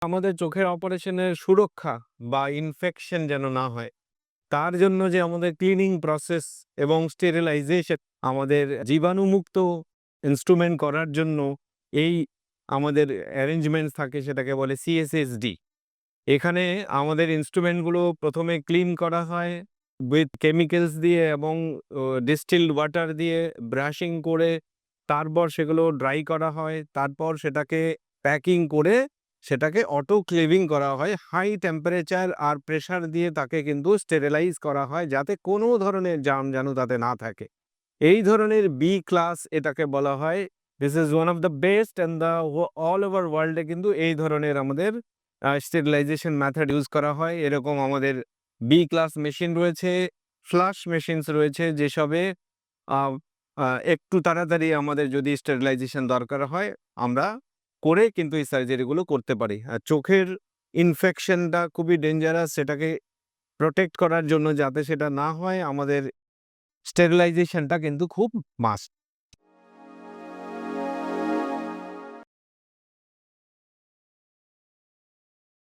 আমাদের চোখের অপারেশনের সুরক্ষা বা ইনফেকশন যেন না হয়, তার জন্য যে আমাদের ক্লিনিং প্রসেস এবং স্টেরিলাইজেশন, আমাদের জীবাণুমুক্ত ইনস্ট্রুমেন্ট করার জন্য এই আমাদের অ্যারেঞ্জমেন্টস থাকে, সেটাকে বলে CSSD। এখানে আমাদের ইনস্ট্রুমেন্টগুলো প্রথমে ক্লিন করা হয় উইথ কেমিক্যালস দিয়ে এবং ডিস্টিলড ওয়াটার দিয়ে ব্রাশিং করে, তারপর সেগুলো ড্রাই করা হয়, তারপর সেটাকে প্যাকিং করে সেটাকে অটোক্লেভিং করা হয়। হাই টেম্পারেচার আর প্রেসার দিয়ে তাকে কিন্তু স্টেরিলাইজ করা হয়, যাতে কোনো ধরনের জার্ম তাতে না থাকে। এই ধরনের বি ক্লাস এটাকে বলা হয়। This is one of the best and the all over ওয়ার্ল্ডে কিন্তু এই ধরনের আমাদের স্টেরিলাইজেশন মেথড ইউজ করা হয়। এরকম আমাদের বি ক্লাস মেশিন রয়েছে, ফ্লাশ মেশিনস রয়েছে, যেসবে আহ, একটু তাড়াতাড়ি আমাদের যদি স্টেরিলাইজেশন দরকার হয়, আমরা করে কিন্তু এই সার্জারিগুলো করতে পারি। আর চোখের ইনফেকশনটা খুবই ডেঞ্জারাস, সেটাকে প্রোটেক্ট করার জন্য যাতে সেটা না হয়, আমাদের স্টেরিলাইজেশনটা কিন্তু খুব মাস্ট।